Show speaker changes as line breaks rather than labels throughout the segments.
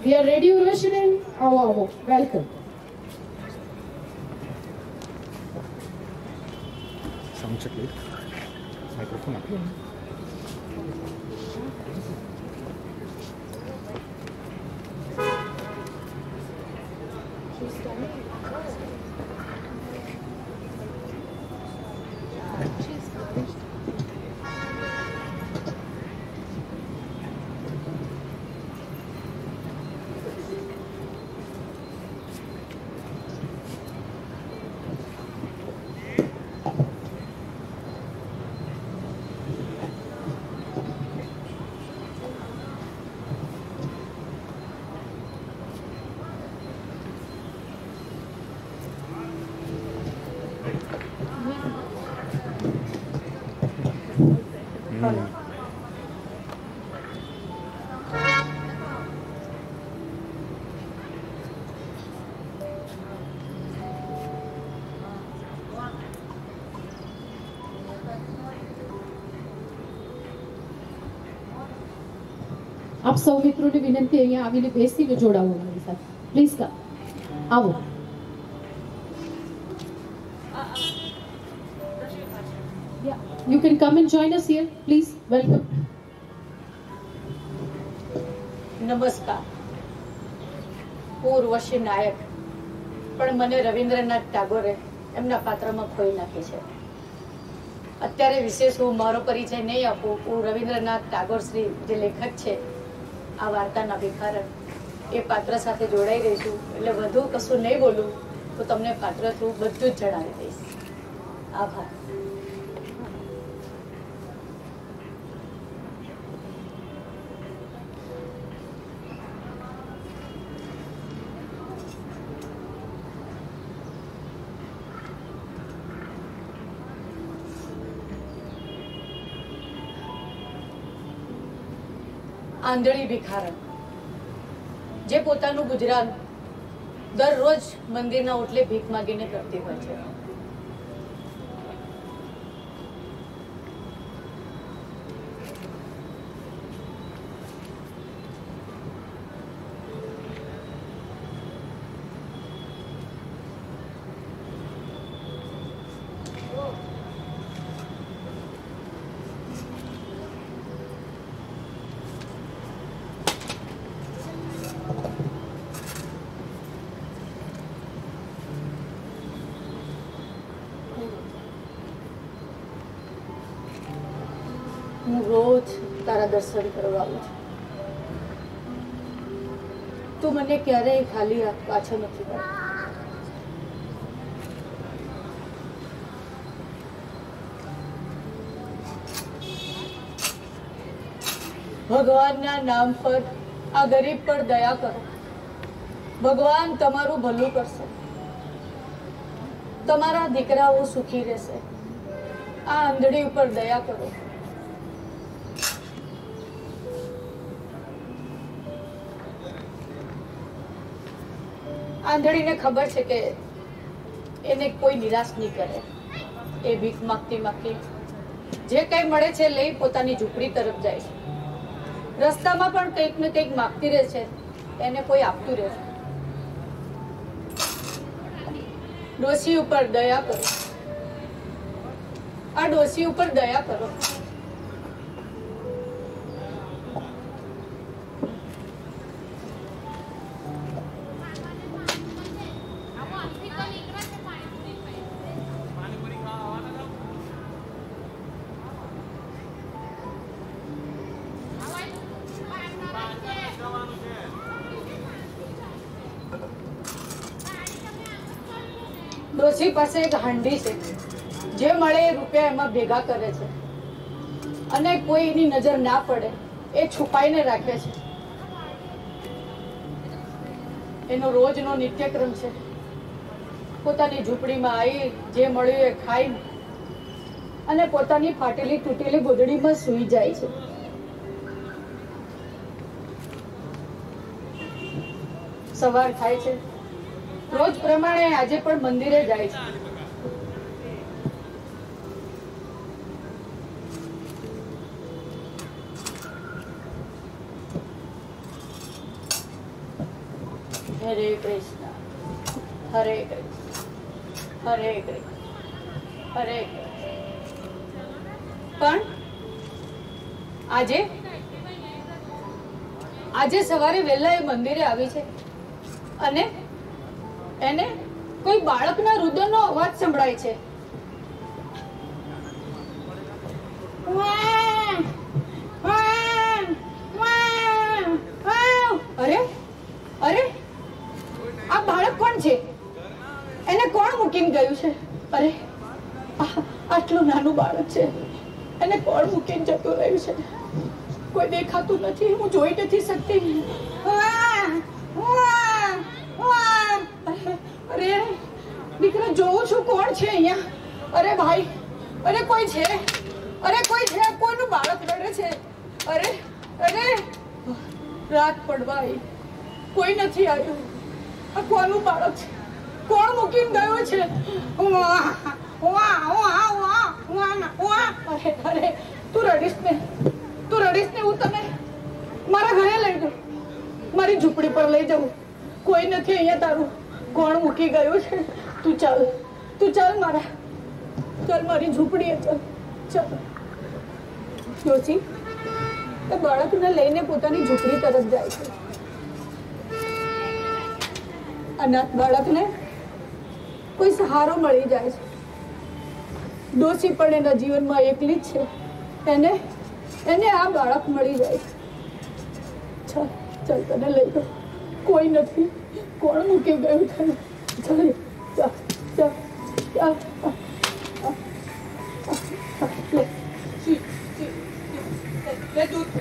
We are ready, Urvashini. આવો આવો. Welcome.
Sound check લે. માઇક્રોફોન આપ્યો ને.
આપ સૌ મિત્રોને વિનંતી અહીંયા આવીને બેસીને જોડાવો મારી સાથે. પ્લીઝ આવો. You can come and join us here, please. Welcome.
નમસ્કાર. હું ઉર્વશી નાયક, પણ મને રવિન્દ્રનાથ ટાગોરે એમના પાત્રમાં ખોઈ નાખી છે. અત્યારે વિશેષ હું મારો પરિચય નહીં આપું. હું રવિન્દ્રનાથ ટાગોર શ્રી જે લેખક છે આ વાર્તાના ભિખારણ, એ પાત્ર સાથે જોડાઈ રહીશું. એટલે વધુ કશું નહીં બોલું તો તમને પાત્ર થ્રુ બધું જ જણાવી દઈશ. આભાર. આંધળી ભિખારણ જે પોતાનું ગુજરાન દરરોજ મંદિરના ઓટલે ભીખ માગીને કરતી હોય છે. હું રોજ તારા દર્શન કરવા આવું છું. તું મને ક્યારેય ખાલી હાથ પાછો નથી કરતો. ભગવાનના નામ પર આ ગરીબ પર દયા કરો. ભગવાન તમારું ભલું કરશે. તમારા દીકરાઓ સુખી રહેશે. આ આંધળી ઉપર દયા કરો. આંધળીને ખબર છે કે એને કોઈ નિરાશ નહીં કરે. એ ભીખ માગતી માગતી જે કંઈ મળે છે લઈ પોતાની ઝૂંપડી તરફ જાય છે. રસ્તામાં પણ કંઈક ને કંઈક માગતી રહે છે. એને કોઈ આપતું રહે છે. ડોશી ઉપર દયા કરો. આ ડોશી ઉપર દયા કરો. ડોશી પાસે એક હાંડી છે. જે મળે એ રૂપિયા એમાં ભેગા કરે છે અને કોઈની નજર ના પડે એ છુપાઈને રાખે છે. એનો રોજનો નિત્યક્રમ છે. પોતાની ઝૂંપડીમાં આવી જે મળ્યું એ ખાઈ અને પોતાની ફાટેલી તૂટેલી ગોદડીમાં સૂઈ જાય છે. સવાર થાય છે. રોજ પ્રમાણે આજે પણ મંદિરે જાય છે. હરે કૃષ્ણ હરે કૃષ્ણ હરે કૃષ્ણ હરે કૃષ્ણ. પણ આજે સવારે વહેલા એ મંદિરે આવી છે અને એને કોઈ બાળકના રુદનનો અવાજ સંભળાય છે. અરે અરે આ બાળક કોણ છે? એને કોણ મૂકીને ગયું છે? અરે આટલું નાનું બાળક છે, એને કોણ મૂકીને જતું રહ્યું છે? કોઈ દેખાતું નથી, હું જોઈ નથી શકતી. અરે દીકરા, જોઉં છું કોણ છે અહીંયા. અરે ભાઈ, અરે કોઈ છે, અરે કોઈ છે, કોઈનું બાળક રડે છે. અરે અરે રાત પડવા આવી, કોઈ નથી આવ્યું. આ કોનું બાળક છે? કોણ મૂકીને ગયો છે? અરે તું રડીશ ને, તું રડીશ ને, હું તને મારા ઘરે લઈ જાઉં, મારી ઝૂંપડી પર લઈ જાઉં. કોઈ નથી અહીંયા તારું. કોણ મૂકી ગયું છે? તું ચાલ, તું ચાલ મારા, ચાલ મારી ઝૂંપડીએ ચાલ. ચાલ જોશી એ બાળકને લઈને પોતાની ઝૂંપડી તરફ જાય છે. અનાથ બાળકને કોઈ સહારો મળી જાય છે. ડોશી પણ એના જીવનમાં એકલી જ છે. એને આ બાળક મળી જાય છે. ચાલ ચાલ, તને લઈ ગયો. કોઈ નથી. કોણ મૂકી ગયું તને? ચાલ ચાલ ચાલ ચાલ. લે દૂધ.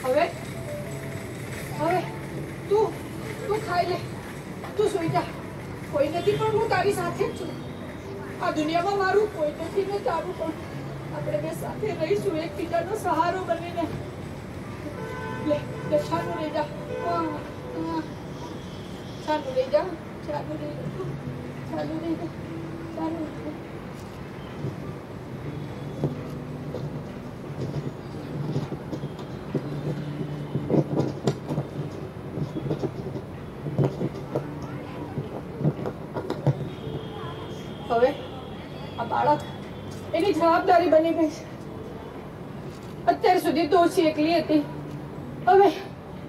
હવે હવે તું ખાઈ લે, તું સુઈ જા. કોઈ નથી પણ હું તારી સાથે જ છું. આ દુનિયામાં મારું કોઈ નથી ને તારું પણ. આપણે બે સાથે રહીશું, એકબીજાનો સહારો બનીને. લે લે, છાનું લઈ જા, છાનું લઈ જા, છાનું લઈ જા, છાનું લઈ જા, છાનું લઈ જા. હવે આ બાળક એની જવાબદારી બની ગઈ છે. અત્યાર સુધી ડોશી એકલી હતી, હવે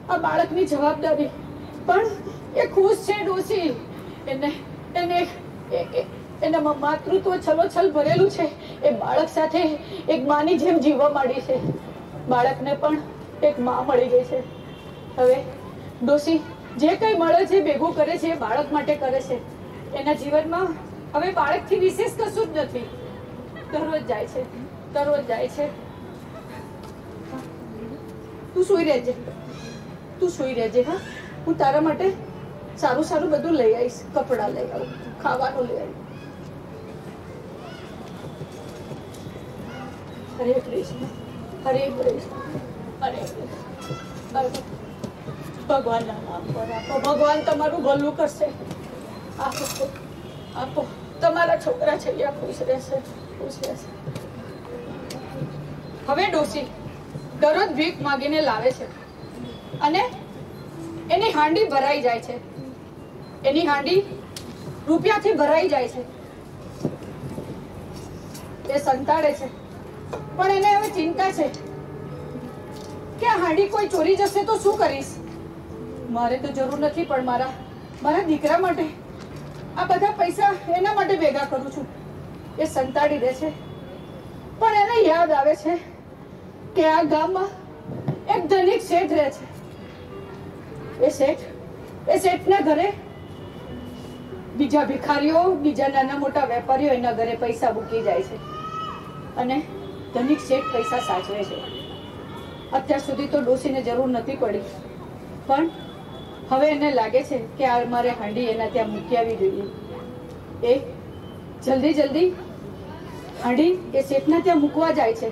આ બાળકની જવાબદારી. પણ એ ખુશ છે ડોશી. એના માતૃત્વ છલોછલ ભરેલું છે. એ બાળક સાથે એક માની જેમ જીવવા માંડી છે. બાળકને પણ એક માં મળી ગઈ છે. હવે ડોશી જે કઈ મળે છે ભેગું કરે છે, બાળક માટે કરે છે. એના જીવનમાં હવે બાળકથી વિશેષ કશું જ નથી. દરરોજ જાય છે, દરરોજ જાય છે. તું સુઈ રહેજે, તું સુઈ રહેજે. હા, હું તારા માટે સારું સારું બધું લઈ આવીશ. કપડાં લઈ આવું, ખાવાનું લઈ આવું. હરે કૃષ્ણ હરે કૃષ્ણ હરે કૃષ્ણ. ભગવાનના નામ પર આપો. ભગવાન તમારું ભલું કરશે. આપો આપો. તમારા છોકરા છે ત્યાં ખુશ રહેશે, ખુશ રહેશે. હવે ડોશી દરરોજ ભીખ માગીને લાવે છે અને એની હાંડી ભરાઈ જાય છે. એની હાંડી રૂપિયાથી ભરાઈ જાય છે. એ સંતાડે છે, પણ એને હવે ચિંતા છે કે આ હાંડી કોઈ ચોરી જશે તો શું કરીશ? મારે તો જરૂર નથી, પણ મારા દીકરા માટે આ બધા પૈસા એના માટે ભેગા કરું છું. એ સંતાડી દે છે, પણ એને યાદ આવે છે કે આ ગામમાં એક ધનિક શેઠ રહે છે. એ શેઠના ઘરે બીજા ભિખારીઓ, બીજા નાના મોટા વેપારીઓ એના ઘરે પૈસા મૂકી જાય છે અને ધનિક શેઠ પૈસા સાચવે છે. અત્યાર સુધી તો ડોશીને જરૂર નથી પડી, પણ હવે એને લાગે છે કે આ મારે હાંડી એના ત્યાં મૂકી આવી જોઈએ. એ જલ્દી જલ્દી હાંડી એ શેઠના ત્યાં મૂકવા જાય છે.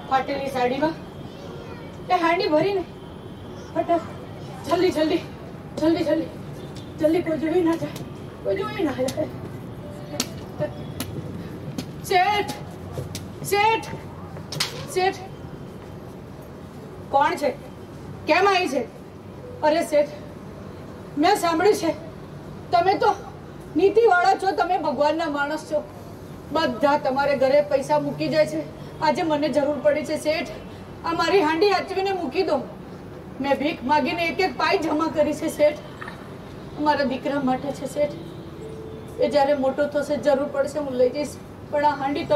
ફાટેલી સાડીમાં એ હાંડી ભરીને ફટાફટ જલ્દી જલ્દી જલ્દી જલ્દી જલ્દી કોઈ જોઈ ના જાય. કોઈ જોઈ ના જાય. શેઠ શેઠ શેઠ કોણ છે? કેમ આવી છે? અરે શેઠ, મેં સાંભળ્યું છે તમે તો નીતિવાળા છો, તમે ભગવાનના માણસ છો. બધા તમારે ઘરે પૈસા મૂકી જાય છે. આજે મને જરૂર પડી છે શેઠ, આ મારી હાંડી આચવીને મૂકી દો. મેં ભીખ માગીને એક એક પાઈ જમા કરી છે શેઠ, મારા દીકરા માટે છે શેઠ. એ જ્યારે મોટો થશે જરૂર પડશે હું લઈ જઈશ, પણ આ હાંડી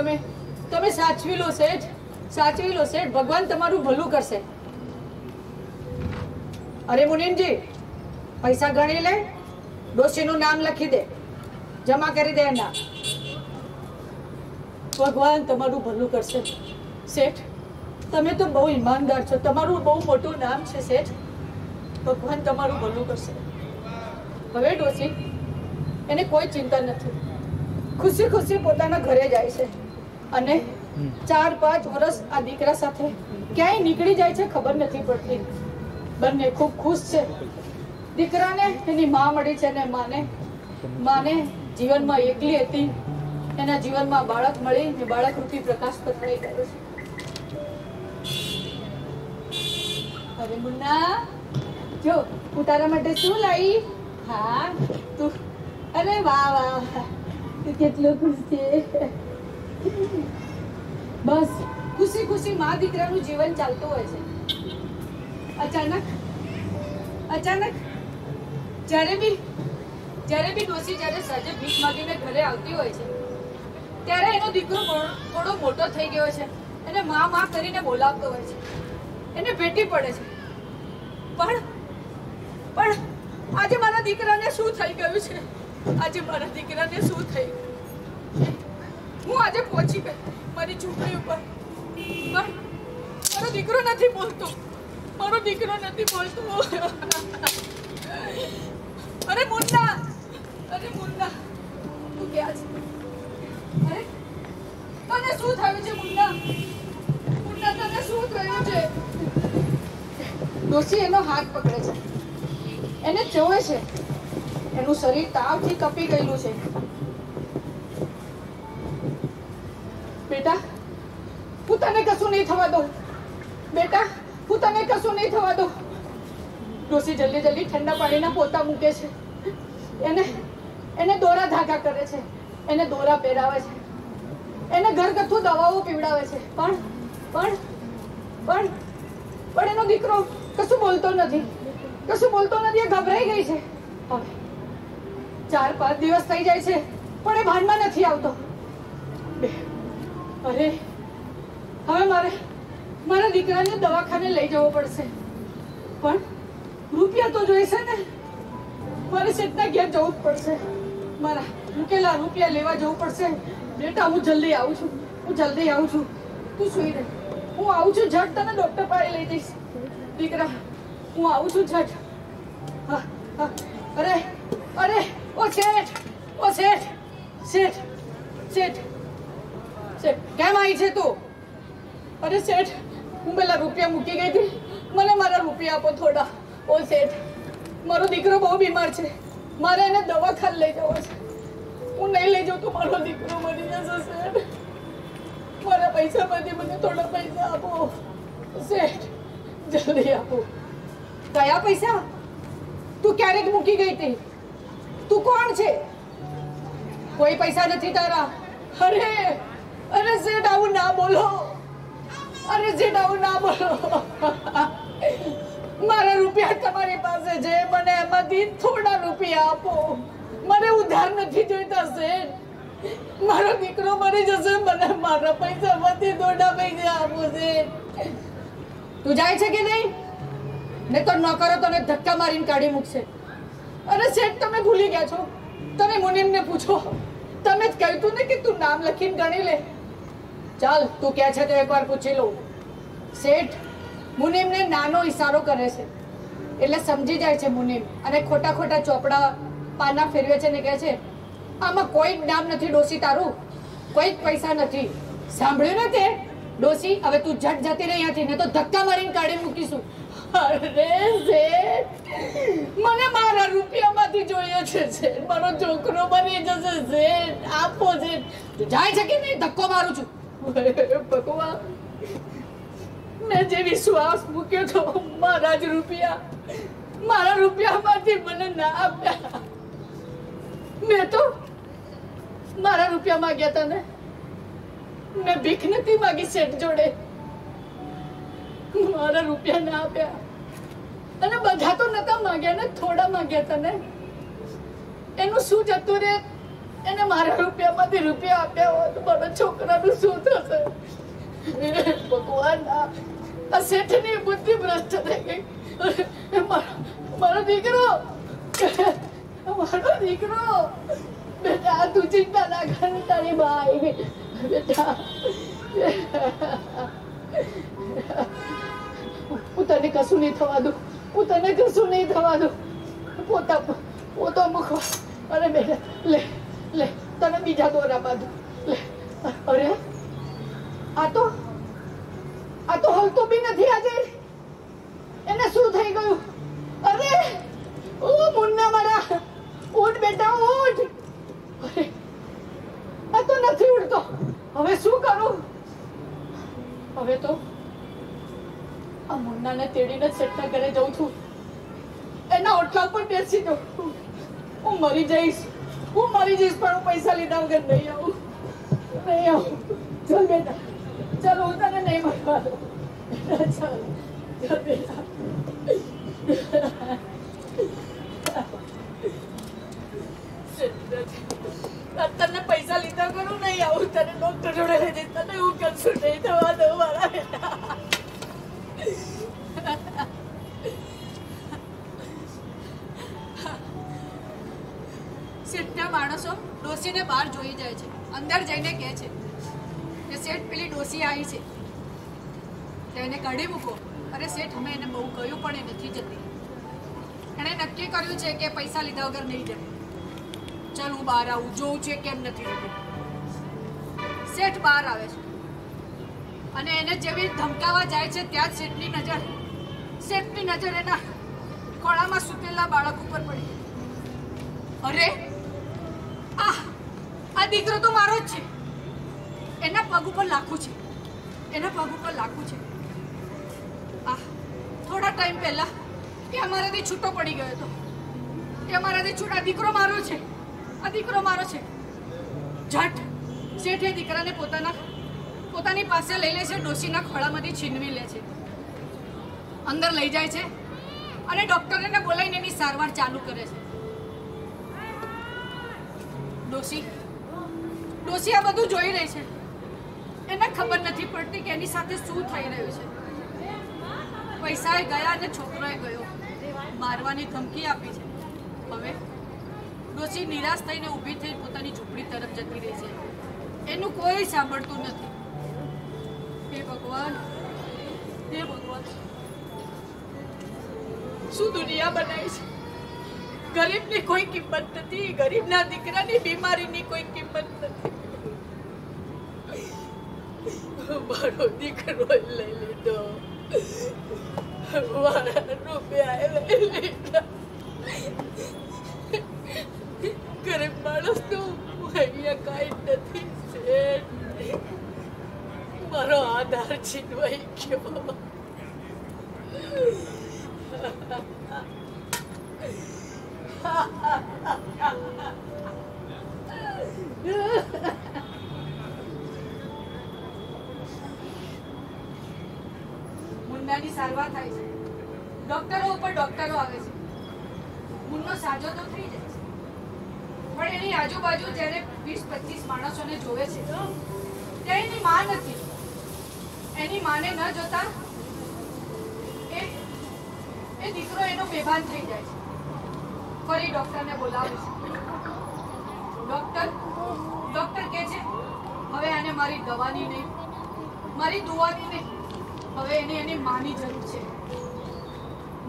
તમે સાચવી લો શેઠ, સાચવી લો શેઠ. ભગવાન તમારું ભલું કરશે. અરે મુનિમજી, પૈસા ગણી લે, ડોશીનું નામ લખી દે, જમા કરી દે એના. ભગવાન તમારું ભલું કરશે શેઠ. તમે તો બહુ ઈમાનદાર છો, તમારું બહુ મોટું નામ છે શેઠ. ભગવાન તમારું ભલું કરશે. હવે ડોશી, એને કોઈ ચિંતા નથી, ખુશી ખુશી પોતાના ઘરે જાય છે અને 4-5 વર્ષ આ દીકરા સાથે ક્યાંય નીકળી જાય છે ખબર નથી પડતી. બંને ખૂબ ખુશ છે. દીકરાને એની માં મળી છે ને માને જીવનમાં એકલી હતી, એના જીવનમાં બાળક મળી ને બાળક રૂપી પ્રકાશ પથરાઈ ગયો છે. અરે મુન્ના, જો હું તારા માટે શું લાવી. હા તું, અરે વાહ વાહ, તું કેટલો ખુશ છે. બસ ખુશી ખુશી માં દીકરાનું જીવન ચાલતું હોય છે. અચાનક જ્યારે બી ડોશી જ્યારે સાંજે ભીખ માંગીને ઘરે આવતી હોય છે ત્યારે એનો દીકરો થોડો મોટો થઈ ગયો છે, એને માં કરીને બોલાવતો હોય છે, એને ભેટી પડે છે. પણ આજે મારા દીકરાને શું થઈ ગયું છે? આજે મારા દીકરાને શું થઈ ગયું? હું આજે પહોંચી ગઈ મારી ઝૂંપડી ઉપર, પણ મારો દીકરો નથી બોલતો, મારો દીકરો નથી બોલતો. અરે મુન્ના, તું ક્યાં છે? અરે તને શું થયું છે મુન્ના? તને શું થયું છે? ડોશી એનો હાથ પકડે છે, એને જોવે છે, એનું શરીર તાવથી કપી ગયેલું છે. બેટા, હું તને કશું નહીં થવા દઉં. બેટા, હું તને કશું નહીં થવા દઉં. ડોશી જલ્દી ઠંડા પાણીના પોતા મૂકે છે, એને દોરા ધાગા કરે છે, એને દોરા પહેરાવે છે, એને ઘરગથ્થુ દવાઓ પીવડાવે છે. પણ એનો દીકરો કશું બોલતો નથી, એ ગભરાઈ ગઈ છે. હવે 4-5 દિવસ થઈ જાય છે પણ એ ભાનમાં નથી આવતો. અરે હવે મારા દીકરાને દવાખાને લઈ જવો પડશે, પણ રૂપિયા તો જોઈશે ને. મારે શેઠના ઘેર જવું જ પડશે, મારા મૂકેલા રૂપિયા લેવા જવું પડશે. બેટા, હું જલ્દી આવું છું, તું સુઈ રહે. હું આવું છું ઝટ, તને ડોક્ટર પાસે લઈ જઈશ. દીકરા, હું આવું છું ઝટ. હા. અરે ઓ શેઠ, કેમ આવી છે તું? અરે શેઠ, હું પેલા રૂપિયા મૂકી ગઈ હતી, મને મારા રૂપિયા આપો થોડા. ઓ શેઠ, મારો દીકરો બહુ બીમાર છે, મારે એને દવાખાને લઈ જવો છે. હું નહીં લઈ જાઉં તો મારો દીકરો મરી જશે શેઠ. મારા પૈસામાંથી મને થોડા પૈસા આપો શેઠ, જલ્દી આપો. કયા પૈસા? તું ક્યારેક મૂકી ગઈ હતી? તું કોણ છે? કોઈ પૈસા નથી તારા. અરે શેઠ, આવું ના બોલો. મારા રૂપિયા તમારી પાસે છે, મને એમાંથી થોડા રૂપિયા આપો. મને ઉધાર નથી જોઈતા શેઠ. મારો દીકરો મરી જશે, મને મારા પૈસામાંથી થોડા પૈસા આપો શેઠ. તું જાય છે કે નહીં? ને તો નોકરો તને ધક્કા મારીને કાઢી મૂકશે. અરે શેઠ, તમે ભૂલી ગયા છો. તમે મુનિમને પૂછો, તમે જ કહ્યું તું ને કે તું નામ લખીને ગણી લે. ચાલ, તું ક્યાં છે તો એકવાર પૂછી લઉં. શેઠ મુનિમને નાનો ઈશારો કરે છે એટલે સમજી જાય છે મુનિમ, અને ખોટા ચોપડા પાના ફેરવે છે ને કહે છે, આમાં કોઈ નામ નથી ડોશી તારું, કોઈ પૈસા નથી. સાંભળ્યું ને તે? ડોશી, હવે તું ઝટ જતી રહી અહીંયાથી, ને તો ધક્કા મારીને કાઢી મૂકીશું. અરે શેઠ, મને મારા રૂપિયામાંથી જોઈએ છે શેઠ. મારો છોકરો મરી જશે શેઠ. આપો શેઠ. તું જાય છે કે નહીં? ધક્કો મારું છું. ભગવાન, મેં જે વિશ્વાસ મૂક્યો તો મારા જ રૂપિયા, મારા રૂપિયામાંથી મને ના આપ્યા. મેં તો મારા રૂપિયા માંગ્યા હતા ને, મેં ભીખ નથી માંગી શેઠ જોડે. મારા રૂપિયા ના આપ્યા. અને બધા તો નતા માંગ્યા ને, થોડા માંગ્યા હતા ને. એનું શું જતું રે? એને મારા રૂપિયામાંથી રૂપિયા આપ્યા હોત તો મારા છોકરાનું શું થશે? ભગવાન, આ શેઠની બુદ્ધિ ભ્રષ્ટ થઈ ગઈ. મારો દીકરો, મારો દીકરો, બેટા તું ચિંતા ના કર. તારી બા આવી બેટા. હું તને કશું નહીં થવા દઉં. હું તને કશું નહીં થવા દઉં. પોતો મૂકો. અરે બેટા લે લે, તને બીજા દોરા બાંધું લે. અરે આ તો હલતો બી નથી આજે. એને શું થઈ ગયું? અરે ઓ મુન્ના મારા, ઉઠ બેટા ઉઠ. અરે આ તો નથી ઉઠતો. હવે શું કરું? હવે તો આ મુન્નાને તેડીને શેઠના ઘરે જઉં છું. એના ઓટલા પર બેસી જાઉં. હું મરી જઈશ પણ હું પૈસા લીધા વગર નહીં આવું. ચાલ બેટા, ચાલ, હું તને નહીં મળવા દઉં. ચાલ બેટા. તને પૈસા લીધા કરું નહીં આવું. તને ડોક્ટર જોડે લઈ જઈશ. તને હું કશું નહીં થવા દઉં મારા બેટા. શેઠના માણસો ડોસીને બહાર જોઈ જાય છે. અંદર જઈને કહે છે કે શેઠ પેલી ડોસી આવી છે, તેને કાઢી મૂકો. અરે શેઠ, અમે એને બહુ કહ્યું પણ એ નથી જતી. એણે નક્કી કર્યું છે કે પૈસા લીધા વગર નહીં જાય. ચાલ હું બહાર આવું, જોઉં છે કેમ નથી જતી. શેઠ બહાર આવે છે અને એને જેવી ધમકાવા જાય છે ત્યાં જ શેઠની નજર એના ખોળામાં સૂતેલા બાળક ઉપર પડી. અરે આ દીકરો તો મારો જ છે. એના પગ ઉપર લાખું છે. થોડા ટાઈમ પહેલા એ અમારાથી છૂટો પડી ગયો હતો. આ દીકરો મારો છે. ઝટ શેઠ એ દીકરાને પોતાની પાસે લઈ લે છે. ડોશીના ખોળામાંથી છીનવી લે છે, અંદર લઈ જાય છે અને ડોક્ટરને બોલાવીને એની સારવાર ચાલુ કરે છે. ડોશી આ બધું જોઈ રહી છે. એને ખબર નથી પડતી કે એની સાથે શું થઈ રહ્યું છે. પૈસાએ ગયા અને છોકરોએ ગયો. મારવાની ધમકી આપી છે. હવે ડોશી નિરાશ થઈને ઊભી થઈ પોતાની ઝૂંપડી તરફ જતી રહી છે. એનું કોઈ સાંભળતું નથી. હે ભગવાન, શું દુનિયા બનાવી છે? ગરીબની કોઈ કિંમત નથી. ગરીબના દીકરાની બીમારીની કોઈ કિંમત નથી. મારો દીકરો લઈ લીધો. મારા રૂપિયા લઈ લીધા. ગરીબ માણસ તો અહીંયા કાંઈ નથી. મારો આધાર છીનવાઈ ગયો. મુન્નાની સારવાર થાય છે. ડોક્ટરો ઉપર ડોક્ટરો આવે છે. મુન્નો સાજો તો થઈ જાય છે, પણ એની આજુબાજુ જ્યારે 20-25 માણસોને જોવે છે ત્યાં એની માં નથી. એની માને ન જોતા એ દીકરો એનો બેભાન થઈ જાય છે. ફરી ડોક્ટરને બોલાવે છે. ડોક્ટર કહે છે હવે આને મારી દવાની નહીં, મારી દુવાની નહીં, હવે એને એની માની જરૂર છે.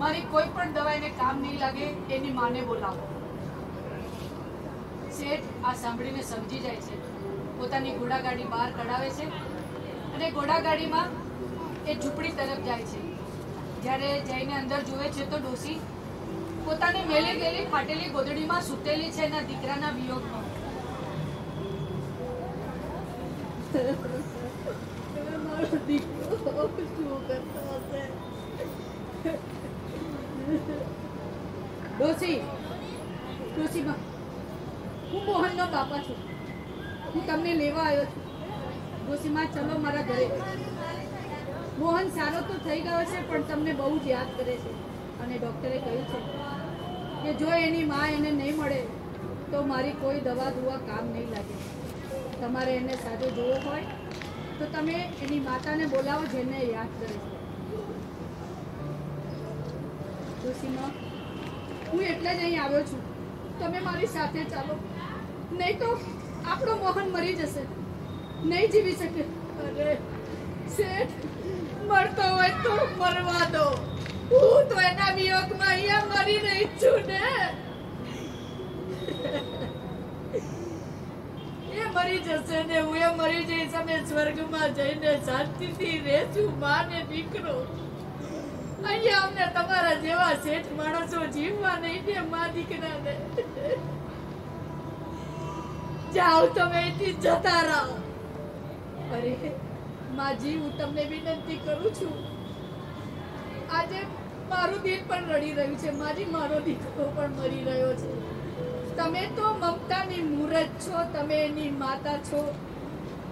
મારી કોઈ પણ દવા એને કામ નહીં લાગે. એની માને બોલાવો. શેઠ આ સાંભળીને સમજી જાય છે. પોતાની ઘોડાગાડી બહાર કઢાવે છે અને ઘોડાગાડીમાં એ ઝૂંપડી તરફ જાય છે. જ્યારે જઈને અંદર જુએ છે તો ડોસી પોતાની મેલી ગયેલી ફાટેલી ગોદડીમાં સૂતેલી છે એના દીકરાના વિયોગમાં. મારો દીકરો શું કરતો હશે? ડોસીમાં હું મોહનનો બાપા છું. હું તમને લેવા આવ્યો છું. ડોસીમાં ચલો મારા ઘરે. મોહન સારો તો થઈ ગયો છે પણ તમને બહુ જ યાદ કરે છે અને ડૉક્ટરે કહ્યું છે કે જો એની માં એને નહીં મળે તો મારી કોઈ દવા દુવા કામ નહીં લાગે. તમારે એને સાજો જોવો હોય તો તમે એની માતાને બોલાવો જેને યાદ કરે છે. ડોસીમાં હું એટલે જ અહીં આવ્યો છું. તમે મારી સાથે ચાલો, નહીં તો આપણો મોહન મરી જશે, નહીં જીવી શકે. અરે શેઠ, મરતો હોય તો મરવા દો. હું તો એના વિયોગમાં અહીંયા મરી રહી છું ને. એ મરી જશે ને હું એ મરી જઈશ. અમે સ્વર્ગમાં જઈને શાંતિથી રહેશું માં ને દીકરો. અહીંયા અમને તમારા જેવા શેઠ માણસો જીવવા નહીં દે માં દીકરાને. જાઓ તમે અહીંથી જતા રહો. અરે માજી, હું તમને વિનંતી કરું છું. આજે મારું દિલ પણ રડી રહ્યું છે માજી. મારો દીકરો પણ મરી રહ્યો છે. તમે તો મમતાની મૂરત છો, તમે એની માતા છો.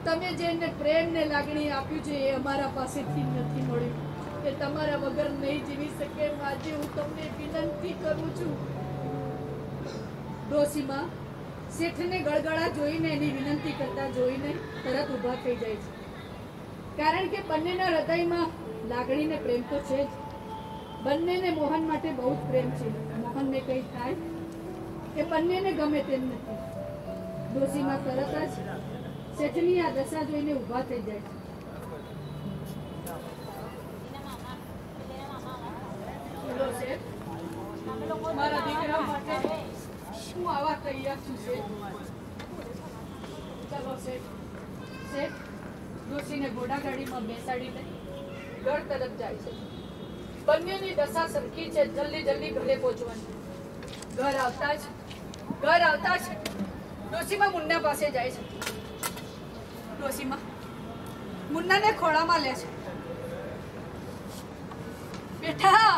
તમે જેને પ્રેમ ને લાગણી આપ્યું છે એ અમારા પાસેથી નથી મળ્યું. એ તમારા વગર નહીં જીવી શકે. માજી, હું તમને વિનંતી કરું છું. ડોસીમાં શેઠને ગળગળા જોઈને, એની વિનંતી કરતા જોઈને તરત ઊભા થઈ જાય છે. કારણ કે બંનેના હૃદયમાં લાગણી ને પ્રેમ તો છે જ. બંનેને મોહન માટે બહુ જ પ્રેમ છે. મોહનને કંઈ થાય એ બંનેને ગમે તેમ નથી. ડોસીમાં તરત જ શેઠની આ દશા જોઈને ઊભા થઈ જાય છે. મારા દીકરા માટે હું આવા તૈયાર છું શેઠ. ચાલો શેઠ. શેઠ ડોસીને ઘોડાગાડીમાં બેસાડીને ઘર તરફ જાય છે. બંનેની દશા સરખી છે. જલ્દી જલ્દી ઘરે પહોંચવાનું. ઘર આવતા જ ડોસીમાં મુન્ના પાસે જાય છે. ડોસીમાં મુન્નાને ખોળામાં લે છે. બેટા,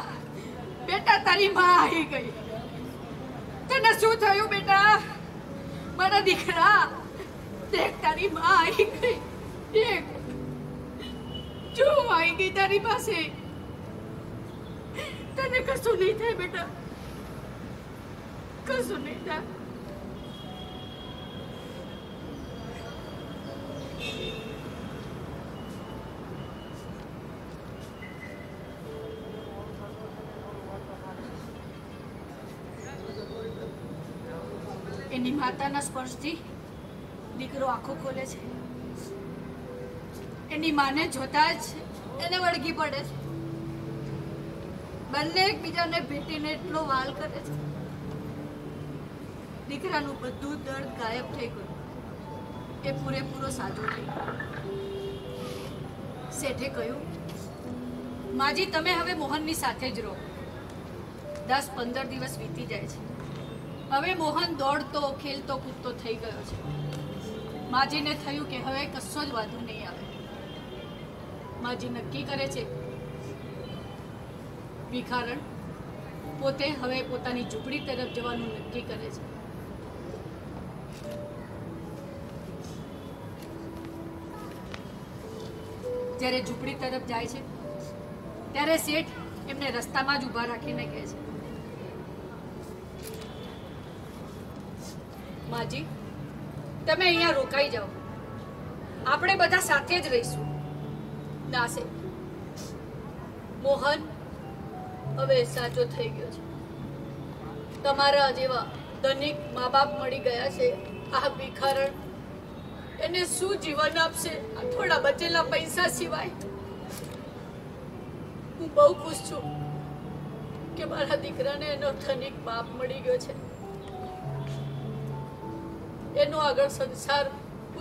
બેટા, તારી માં આવી ગઈ. તને શું થયું બેટા? મારા દીકરા, દેખ તારી માં આવી ગઈ. દેખ, જો આવી ગઈ તારી પાસે. તને કશું નહીં થાય બેટા, કશું નહીં થાય. એની માતાના સ્પર્શથી દીકરો આંખો ખોલે છે. એની માને જોતા જ એને વળગી પડે છે. બંને એકબીજાને ભેટીને એટલો વાલ કરે છે. દીકરાનું બધું દર્દ ગાયબ થઈ ગયું. એ પૂરેપૂરો સાજો થઈ ગયો. શેઠે કહ્યું, માજી તમે હવે મોહનની સાથે જ રહો. 10-15 દિવસ વીતી જાય છે. હવે મોહન દોડતો ખેલતો કૂદતો થઈ ગયો છે. માજીને થયું કે હવે કશો જ વાંધો નહીં આવે. માજી નક્કી કરે છે ભિખારણ પોતે હવે પોતાની ઝૂંપડી તરફ જવાનું નક્કી કરે છે. જ્યારે ઝૂંપડી તરફ જાય છે ત્યારે શેઠ એમને રસ્તામાં જ ઊભા રાખીને કહે છે, માજી તમે અહીંયા રોકાઈ જાઓ, આપણે બધા સાથે જ રહીશું. ના શેઠ, મોહન હવે સાચો થઈ ગયો છે. તમારા જેવા ધનિક મા બાપ મળી ગયા છે. આ ભિખારણ એને શું જીવન આપશે આ થોડા બચેલા પૈસા સિવાય? હું બહુ ખુશ છું કે મારા દીકરાને એનો ધનિક બાપ મળી ગયો છે. એનો આગળ સંસાર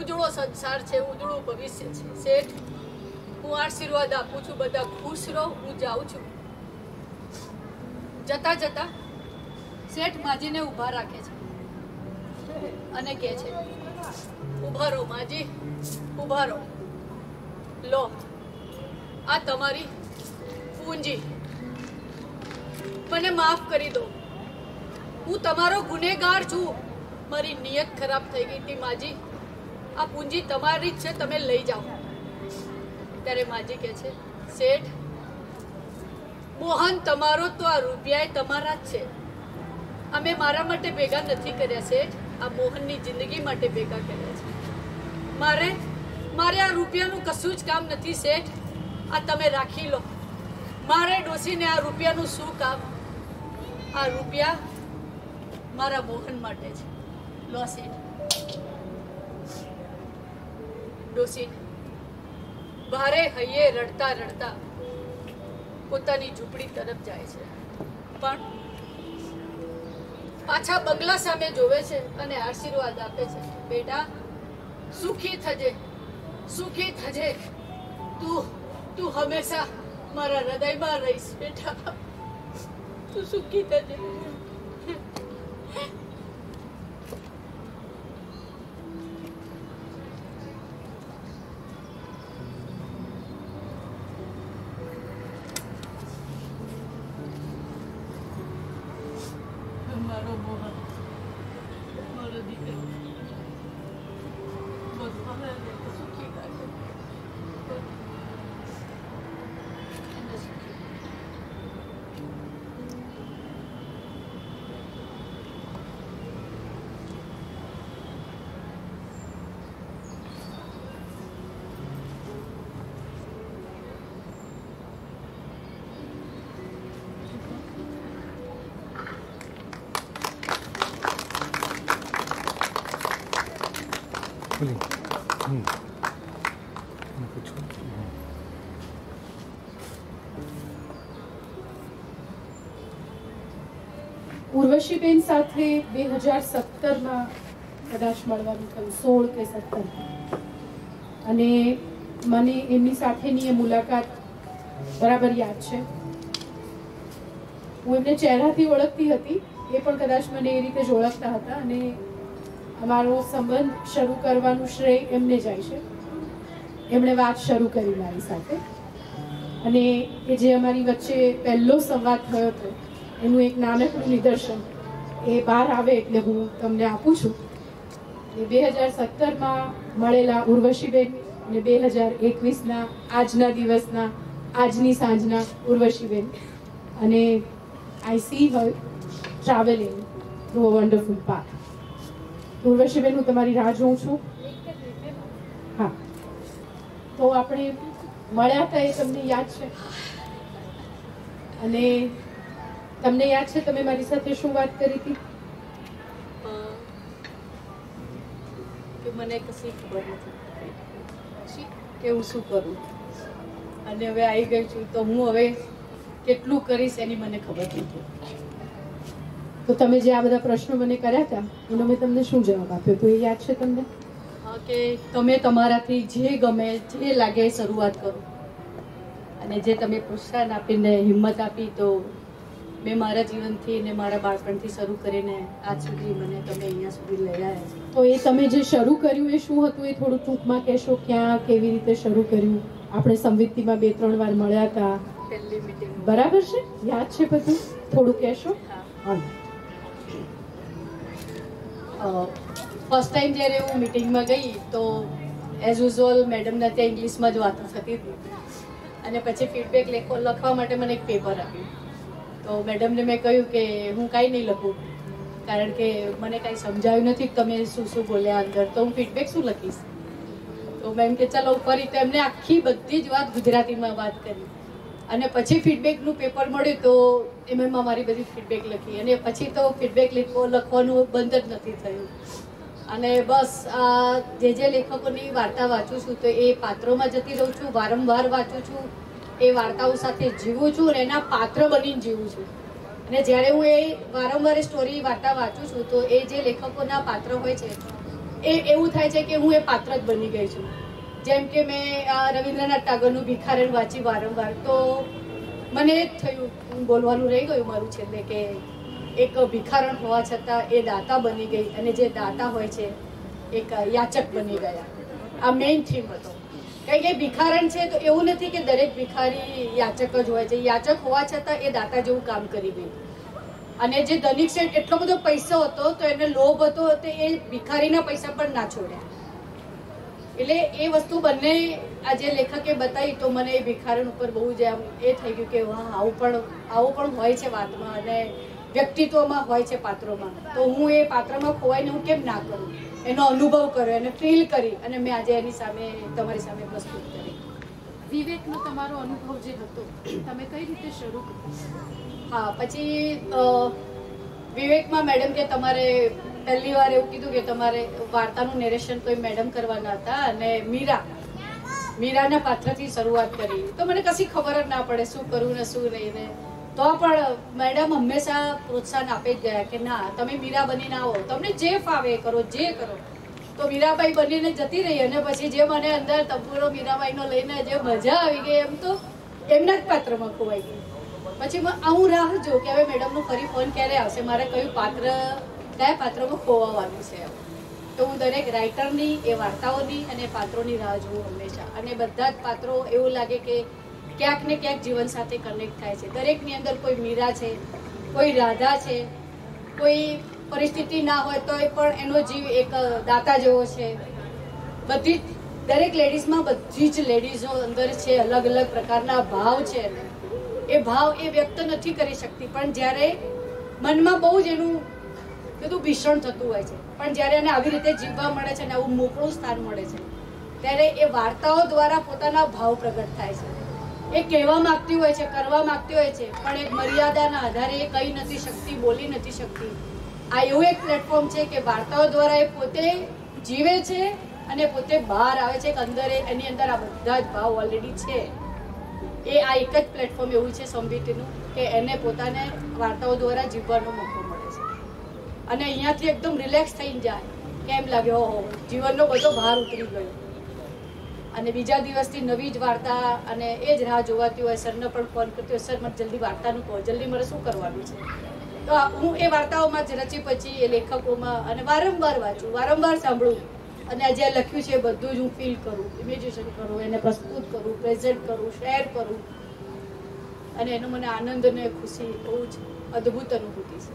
ઉજળો સંસાર છે, ઉજળું ભવિષ્ય છે. શેઠ, હું આશીર્વાદ આપું છું, બધા ખુશ રહો. હું જાઉં છું. જતા જતા શેઠ માજીને ઊભા રાખે છે અને કહે છે, ઊભા રહો માજી, ઊભા રહો. લો, આ તમારી પૂંજી. મને માફ કરી દો, હું તમારો ગુનેગાર છું. મારી નિયત ખરાબ થઈ ગઈ હતી માજી. આ પૂંજી તમારી જ છે, તમે લઈ જાઓ. ત્યારે માજી કહે છે, શેઠ, મોહન તમારો તો આ રૂપિયા તમારા જ છે. અમે મારા માટે ભેગા નથી કર્યા શેઠ, આ મોહનની જિંદગી માટે ભેગા કર્યા છે. મારે આ રૂપિયાનું કશું જ કામ નથી શેઠ, આ તમે રાખી લો. મારે ડોસીને આ રૂપિયાનું શું કામ? આ રૂપિયા મારા મોહન માટે છે. લો શેઠ. ડોસી ભારે હૈયે રડતા રડતા પોતાની ઝૂંપડી તરફ જાય છે, પણ પાછા બંગલા સામે જોવે છે અને આશીર્વાદ આપે છે, બેટા સુખી થજે, સુખી થજે. તું હંમેશા મારા હૃદયમાં રહીશ બેટા, તું સુખી થજે. મારો મોહન, મારો દીકરો બધું સુખી કરે.
બોલી પૂછો.
ઉર્વશીબેન સાથે 2017માં કદાચ મળવાનું થયું, 16 કે 17. અને મને એમની સાથેની એ મુલાકાત બરાબર યાદ છે. હું એમને ચહેરાથી ઓળખતી હતી, એ પણ કદાચ મને એ રીતે જ ઓળખતા હતા. અને અમારો સંબંધ શરૂ કરવાનું શ્રેય એમને જાય છે. એમણે વાત શરૂ કરી મારી સાથે, અને એ જે અમારી વચ્ચે પહેલો સંવાદ થયો હતો એનું એક નાનકડું નિદર્શન એ બહાર આવે એટલે હું તમને આપું છું. એ 2017માં મળેલા ઉર્વશીબેન અને 2021ના આજના દિવસના આજની સાંજના ઉર્વશીબેન. અને I see her travelling through a wonderful path. ઉર્વશીબેન, હું તમારી રાહ જોઉં છું. હા, તો આપણે મળ્યા હતા એ તમને યાદ છે? અને તમને યાદ છે તમે મારી સાથે શું વાત કરી હતી?
કે મને કશી ખબર નથી કે હું શું કરું, અને હવે આવી ગઈ છું તો હું હવે કેટલું કરીશ એની મને ખબર નથી.
તો તમે જે આ બધા પ્રશ્નો મને કર્યા હતા એનો મેં તમને શું જવાબ આપ્યો તો એ યાદ છે તમને?
કે તમે તમારાથી જે ગમે જે લાગે એ શરૂઆત કરો, અને જે તમે પ્રોત્સાહન આપીને હિંમત આપી તો મેં મારા જીવનથી ને મારા બાળપણથી શરૂ કરીને આજ સુધી મને તમે અહીંયા સુધી લઈ આવ્યા છો.
તો એ તમે જે શરૂ કર્યું એ શું હતું એ થોડું ટૂંકમાં કહેશો? ક્યાં, કેવી રીતે શરૂ કર્યું? આપણે સંવિતિમાં 2-3 વાર મળ્યા હતા,
પહેલી મીટિંગ
બરાબર છે? યાદ છે બધું? થોડું કહેશો? હા.
ફર્સ્ટ ટાઈમ જ્યારે હું મિટિંગમાં ગઈ તો એઝ યુઝ્યુઅલ મેડમને ત્યાં ઇંગ્લિશમાં જ વાતો થતી હતી, અને પછી ફીડબેક લખવા માટે મને એક પેપર આપ્યું. તો મેડમને મેં કહ્યું કે હું કાંઈ નહીં લખું, કારણ કે મને કાંઈ સમજાયું નથી તમે શું શું બોલ્યા અંદર, તો હું ફીડબેક શું લખીશ? તો મેમ કે ચાલો ફરી. તો એમને આખી બધી જ વાત ગુજરાતીમાં વાત કરી, અને પછી ફીડબેકનું પેપર મળ્યું તો એમાં મારી બધી ફીડબેક લખી, અને પછી તો ફીડબેક લખવાનું બંધ જ નથી થયું. અને બસ જે લેખકોની વાર્તા વાંચું છું તો એ પાત્રોમાં જતી રહું છું, વારંવાર વાંચું છું, એ વાર્તાઓ સાથે જીવું છું અને એના પાત્ર બનીને જીવું છું. અને જ્યારે હું એ વારંવાર સ્ટોરી વાર્તા વાંચું છું તો એ જે લેખકોના પાત્ર હોય છે એ એવું થાય છે કે હું એ પાત્ર જ બની ગઈ છું. જેમ કે મેં રવિન્દ્રનાથ ટાગોરનું ભિખારણ વાંચી વારંવાર, તો મને એ જ થયું, હું બોલવાનું રહી ગયું મારું છેલ્લે, કે એક ભિખારણ હોવા છતાં એ દાતા બની ગઈ, અને જે દાતા હોય છે એક યાચક બની ગયા. આ મેઇન થીમ હતો. કારણ કે ભિખારણ છે તો એવું નથી કે દરેક ભિખારી યાચક જ હોય છે. યાચક હોવા છતાં એ દાતા જેવું કામ કરી ગઈ. અને જે ધનિક શેઠ એટલો બધો પૈસો હતો તો એને લોભ હતો, તો એ ભિખારીના પૈસા પણ ના છોડ્યા. એટલે એ વસ્તુ બંને આજે લેખકે બતાવી તો મને એ ભિખારણ ઉપર બહુ જ આમ એ થઈ ગયું કે વાહ, આવું પણ હોય છે વાતમાં, અને વ્યક્તિત્વમાં હોય છે પાત્રોમાં. તો હું એ પાત્રમાં ખોવાઈને હું કેમ ના કરું, એનો અનુભવ કર્યો, એને ફીલ કરી, અને મેં આજે એની સામે તમારી સામે પ્રસ્તુત કરી.
વિવેકનો તમારો અનુભવ જે હતો, તમે કઈ રીતે શરૂ કર્યો?
હા, પછી વિવેકમાં મેડમ કે તમારે પહેલી વાર એવું કીધું કે તમારે વાર્તાનું નેરેશન તો મેડમ કરવાના હતા, અને મીરાના પાત્રથી શરૂઆત કરી. તો મને કશી ખબર જ ના પડે શું કરવું ને શું નહીં ને. તો પણ મેડમ હંમેશા પ્રોત્સાહન આપે જ ગયા કે ના, તમે મીરા બનીને આવો, તમને જે ફાવે કરો, જે કરો. તો મીરાબાઈ બનીને જતી રહી, અને પછી જે મને અંદર તંબુરો મીરાબાઈનો લઈને જે મજા આવી ગઈ, એમ તો એમના જ પાત્રમાં ખોવાઈ ગઈ. પછી હું રાહ જોઉં કે હવે મેડમનો ફરી ફોન ક્યારે આવશે, મારે કયા પાત્રમાં ખોવાવાનું છે. તો હું દરેક રાઇટરની, એ વાર્તાઓની અને પાત્રોની રાહ જોઉં હંમેશા. અને બધા જ પાત્રો એવું લાગે કે ક્યાંક ને ક્યાંક જીવન સાથે કનેક્ટ થાય છે. દરેકની અંદર કોઈ મીરા છે, કોઈ રાધા છે, કોઈ પરિસ્થિતિ ના હોય તો પણ એનો જીવ એક દાતા જેવો છે. દરેક લેડીઝમાં બધી જ લેડીઝો અંદર છે, અલગ અલગ પ્રકારના ભાવ છે. એ ભાવ એ વ્યક્ત નથી કરી શકતી, પણ જ્યારે મનમાં બહુ જ એનું બધું ભીષણ થતું હોય છે, પણ જ્યારે એને આવી રીતે જીવવા મળે છે અને આવું મોકળું સ્થાન મળે છે, ત્યારે એ વાર્તાઓ દ્વારા પોતાના ભાવ પ્રગટ થાય છે. એ કહેવા માંગતી હોય છે, કરવા માંગતી હોય છે, પણ એક મર્યાદાના આધારે એ કહી નથી શકતી, બોલી નથી શકતી. આ એવું એક પ્લેટફોર્મ છે કે વાર્તાઓ દ્વારા એ પોતે જીવે છે અને પોતે બહાર આવે છે કે અંદર એની અંદર આ બધા જ ભાવ ઓલરેડી છે. એ આ એક જ પ્લેટફોર્મ એવું છે સંબિતનું કે એને પોતાને વાર્તાઓ દ્વારા જીવવાનો મોકો મળે છે, અને અહીંયાથી એકદમ રિલેક્સ થઈને જાય કે એમ લાગે ઓહો, જીવનનો બધો ભાર ઉતરી ગયો. અને બીજા દિવસથી નવી જ વાર્તા, અને એ જ રાહ જોવાતી હોય. સરને પણ ફોન કરતી હોય, સર મને જલ્દી વાર્તાનું કહો, જલ્દી મારે શું કરવાનું છે. તો હું એ વાર્તાઓમાં જ રચી પછી એ લેખકોમાં, અને વારંવાર વાંચું, વારંવાર સાંભળું, અને આજે આ લખ્યું છે એ બધું જ હું ફીલ કરું, ઇમેજિનેશન કરું, એને પ્રસ્તુત કરું, પ્રેઝન્ટ કરું, શેર કરું, અને એનો મને આનંદ અને ખુશી બહુ જ અદ્ભુત અનુભૂતિ છે.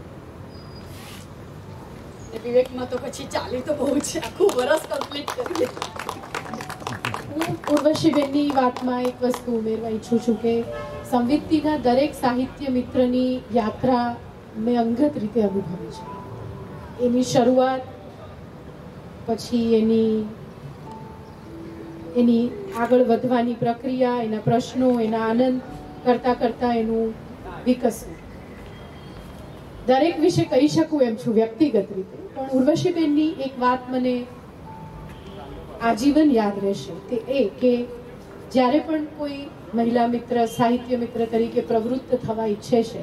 વિવેકમાં તો પછી ચાલી તો બહુ છે, આખું વર્ષ કમ્પ્લીટ કરી.
હું ઉર્વશીબેનની વાતમાં એક વસ્તુ ઉમેરવા ઈચ્છું છું કે સંવિતના દરેક સાહિત્ય મિત્રની યાત્રા મેં અંગત રીતે અનુભવી છે. એની શરૂઆત, પછી એની આગળ વધવાની પ્રક્રિયા, એના પ્રશ્નો, એના આનંદ કરતા કરતા એનું વિકસવું. દરેક વિશે કહી શકું એમ છું વ્યક્તિગત રીતે, પણ ઉર્વશીબેનની એક વાત મને આજીવન યાદ રહેશે. તે એ કે જ્યારે પણ કોઈ મહિલા મિત્ર સાહિત્ય મિત્ર તરીકે પ્રવૃત્ત થવા ઈચ્છે છે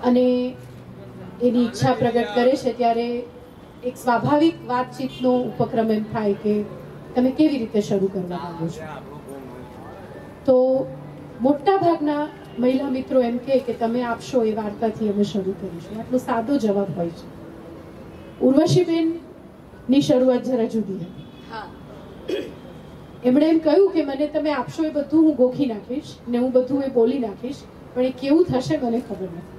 અને એની ઈચ્છા પ્રગટ કરે છે, ત્યારે એક સ્વાભાવિક વાતચીતનો ઉપક્રમ એમ થાય કે તમે કેવી રીતે શરૂ કરવા માંગો છો. તો મોટા ભાગના મહિલા મિત્રો એમ કે તમે આપશો એ વાર્તાથી અમે શરૂ કરીશું. આટલો સાદો જવાબ હોય છે. ઉર્વશીબેનની શરૂઆત જરા જુદી હતી. એમણે એમ કહ્યું કે મને તમે આપશો એ બધું હું ગોખી નાખીશ ને હું બધું એ બોલી નાખીશ, પણ એ કેવું થશે મને ખબર નથી.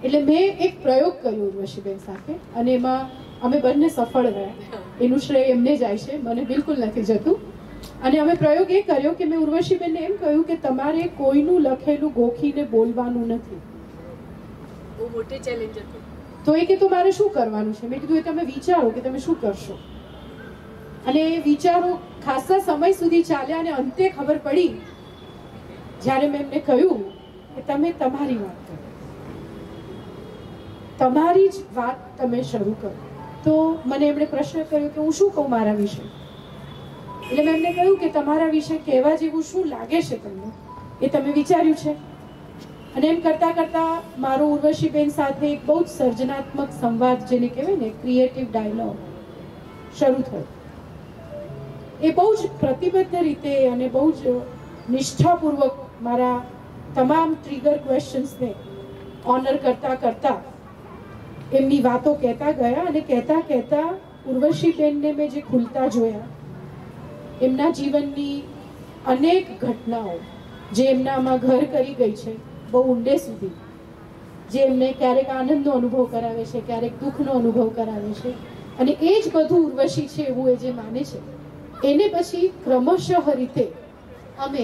એટલે મેં એક પ્રયોગ કર્યો ઉર્વશીબેન સાથે, અને એમાં અમે બંને સફળ રહ્યા. એનું શ્રેય એમને જાય છે, મને બિલકુલ નથી જતું. અને અમે પ્રયોગ એ કર્યો કે મેં ઉર્વશીબેનને એમ કહ્યું કે તમારે કોઈનું લખેલું ગોખીને બોલવાનું નથી.
બહુ મોટી ચેલેન્જ હતી.
તો એ કે તો મારે શું કરવાનું છે? મેં કીધું એ તમે વિચારો કે તમે શું કરશો. અને એ વિચારો ખાસા સમય સુધી ચાલ્યા, અને અંતે ખબર પડી જ્યારે મેં એમને કહ્યું કે તમે તમારી વાત કરો, તમારી જ વાત તમે શરૂ કરો. તો મને એમણે પ્રશ્ન કર્યો કે હું શું કહું મારા વિશે. એટલે મેં એમને કહ્યું કે તમારા વિશે કહેવા જેવું શું લાગે છે તમને, એ તમે વિચાર્યું છે. અને એમ કરતા કરતા મારો ઉર્વશીબેન સાથે એક બહુ જ સર્જનાત્મક સંવાદ, જેને કહેવાય ને ક્રિએટિવ ડાયલોગ, શરૂ થયો. એ બહુ જ પ્રતિબદ્ધ રીતે અને બહુ જ નિષ્ઠાપૂર્વક મારા તમામ ટ્રિગર ક્વેશ્ચન્સને ઓનર કરતા કરતા એમની વાતો કહેતા ગયા અને કહેતા કહેતા ઉર્વશીબેનને મેં જે ખુલતા જોયા, એમના જીવનની અનેક ઘટનાઓ જે એમનામાં ઘર કરી ગઈ છે બહુ ઊંડે સુધી, જે એમને ક્યારેક આનંદનો અનુભવ કરાવે છે, ક્યારેક દુઃખનો અનુભવ કરાવે છે, અને એ જ બધું ઉર્વશી છે એવું એ જે માને છે, એને પછી ક્રમશઃ રીતે અમે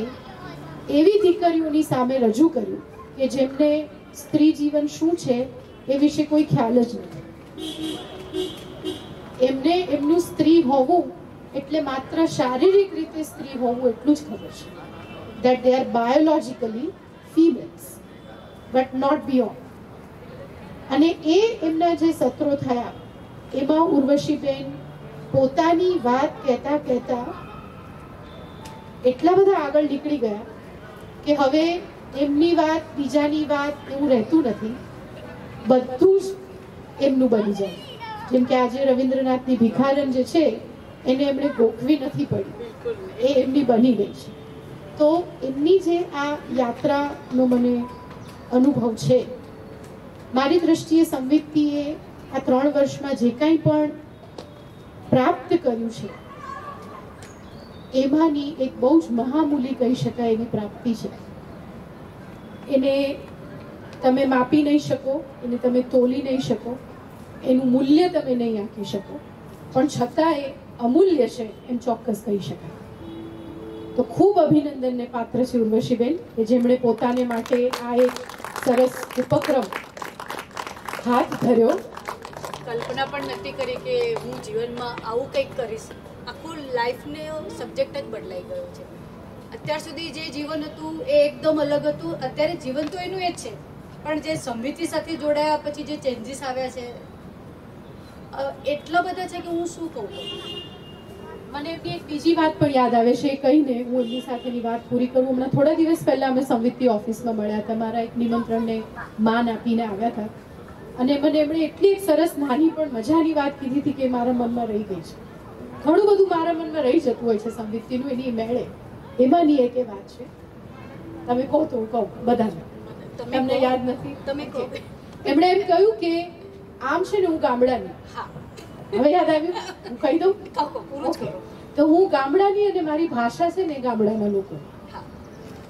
એવી દીકરીઓની સામે રજૂ કર્યું કે જેમને સ્ત્રી જીવન શું છે એ વિશે કોઈ ખ્યાલ જ નથી. એમને એમનું સ્ત્રી હોવું એટલે માત્ર શારીરિક રીતે સ્ત્રી હોવું એટલું જ ખબર છે, that they are biologically females but not beyond. અને એ એમના જે સત્રો થયા એમાં ઉર્વશીબેન પોતાની વાત કહેતા કહેતા એટલા બધા આગળ નીકળી ગયા કે હવે એમની વાત બીજાની વાત એવું રહેતું નથી, બધું જ એમનું બની જાય. જેમ કે આજે રવિન્દ્રનાથની ભિખારન જે છે એને એમણે ગોખવી નથી પડી, એ એમની બની ગઈ છે. તો એમની જે આ યાત્રાનો મને અનુભવ છે, મારી દ્રષ્ટિએ સંવિત્તિએ આ 3 વર્ષમાં જે કંઈ પણ પ્રાપ્ત કર્યું છે એમાંની એક બહુ જ મહામૂલી કહી શકાય એવી પ્રાપ્તિ છે. એને તમે માપી નહીં શકો, એને તમે તોલી નહીં શકો, એનું મૂલ્ય તમે નહીં આંકી શકો, પણ છતાં એ અમૂલ્ય છે એમ ચોક્કસ કહી શકાય. તો ખૂબ અભિનંદનને પાત્ર છે ઉર્વશીબેન કે જેમણે પોતાને માટે આ એક સરસ ઉપક્રમ હાથ ધર્યો.
કલ્પના પણ નથી કરી કે હું જીવનમાં આવું કંઈક કરીશ. આખું લાઈફને સબ્જેક્ટ જ બદલાઈ ગયો છે. અત્યાર સુધી જે જીવન હતું એ એકદમ અલગ હતું. અત્યારે જીવન તો એનું એ જ છે, પણ જે સંવિતિ સાથે જોડાયા પછી જે ચેન્જીસ આવ્યા છે એટલા બધા છે કે હું શું કહું.
મને એમની એક બીજી વાત પણ યાદ આવે છે, એ કહીને હું એમની સાથેની વાત પૂરી કરું. હમણાં થોડા દિવસ પહેલા અમે સંવિતિ ઓફિસમાં મળ્યા હતા, મારા એક નિમંત્રણને માન આપીને આવ્યા હતા, અને મને એમણે એટલી એક સરસ નાની પણ મજાની વાત કીધી હતી કે મારા મનમાં રહી ગઈ છે. ઘણું બધું મારા મનમાં રહી જતું હોય છે સંવિતિનું, એની મેળે. એમાંની એક એ વાત છે, તમે કહો તો હું કહું બધાને, તમને યાદ નથી?
તમે કહો.
એમણે એમ કહ્યું કે આમ છે ને હું ગામડાની, હવે યાદ આવ્યું? હું કહી દઉં. તો હું ગામડાની અને મારી ભાષા છે ને ગામડાના લોકો.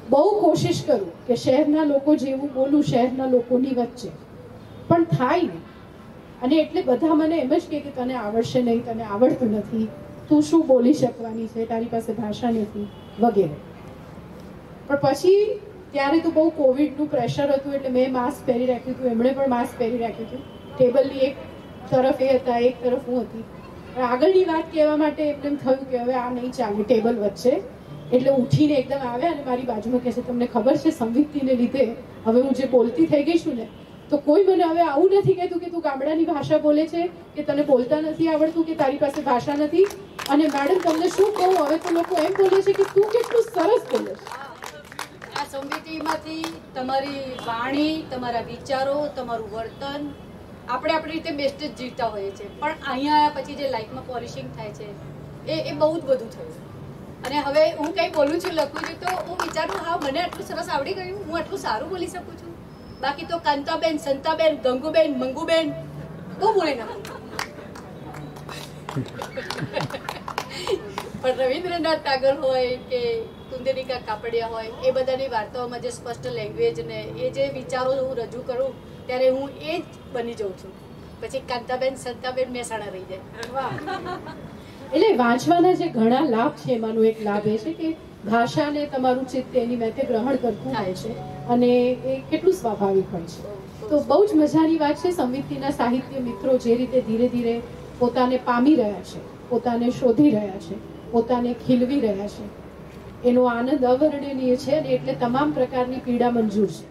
બહુ કોશિશ કરું કે શહેરના લોકો જેવું બોલું શહેરના લોકોની વચ્ચે, પણ થાય નહીં. અને એટલે બધા મને એમ જ કહે કે તને આવડશે નહીં, તને આવડતું નથી, તું શું બોલી શકવાની છે, તારી પાસે ભાષા નથી વગેરે. પણ પછી ત્યારે તો બહુ કોવિડનું પ્રેશર હતું એટલે મેં માસ્ક પહેરી રાખ્યું હતું, એમણે પણ માસ્ક પહેરી રાખ્યું હતું. ટેબલની એક તરફ એ હતા, એક તરફ હું હતી. આગળની વાત કહેવા માટે એમને એમ થયું કે હવે આ નહીં ચાલે ટેબલ વચ્ચે, એટલે ઉઠીને એકદમ આવ્યા અને મારી બાજુમાં કહે છે તમને ખબર છે સંવિતિને લીધે હવે હું જે બોલતી થઈ ગઈ છું ને, તો કોઈ મને હવે આવું નથી કહેતું કે તું ગામડાની ભાષા બોલે છે, કે તને બોલતા નથી આવડતું, કે તારી પાસે ભાષા નથી. અને મેડમ તમને શું કહું, હવે તો લોકો એમ બોલે છે કે તું કેટલું સરસ બોલે છે.
આ સંવિતિમાંથી તમારી વાણી, તમારા વિચારો, તમારું વર્તન, આપણે આપણી રીતે બેસ્ટ જ જીવતા હોઈએ છીએ, પણ અહીંયા આવ્યા પછી જે લાઈફમાં પોલિશિંગ થાય છે એ બહુ જ બધું થયું. અને હવે હું કંઈ બોલું છું, લખું છું, તો હું વિચારું હા મને આટલું સરસ આવડી ગયું, હું આટલું સારું બોલી શકું છું. બાકી તો કાંતાબેન, સંતાબેન, ગંગુબેન, મંગુબેન બહુ બોલી નાખું. પણ રવિન્દ્રનાથ ટાગોર હોય કે કુંદનિકા કાપડિયા હોય, એ બધાની વાર્તાઓમાં જે સ્પષ્ટ લેંગ્વેજ ને એ જે વિચારો હું રજૂ કરું ત્યારે હું એ જ બની જાઉં છું. પછી કાંતાબેન, સંતાબેન મહેસાણા રહી જાય.
એટલે વાંચવાના જે ઘણા લાભ છે એમાંનો એક લાભ એ છે કે ભાષાને તમારું ચિત્ત એની મેતે ગ્રહણ કરતું હોય છે અને એ કેટલું સ્વાભાવિક હોય છે. તો બહુ જ મજાની વાત છે. સંવિતિના સાહિત્ય મિત્રો જે રીતે ધીરે ધીરે પોતાને પામી રહ્યા છે, પોતાને શોધી રહ્યા છે, પોતાને ખીલવી રહ્યા છે, એનો આનંદ અવર્ણનીય છે અને એટલે તમામ પ્રકારની પીડા મંજૂર છે.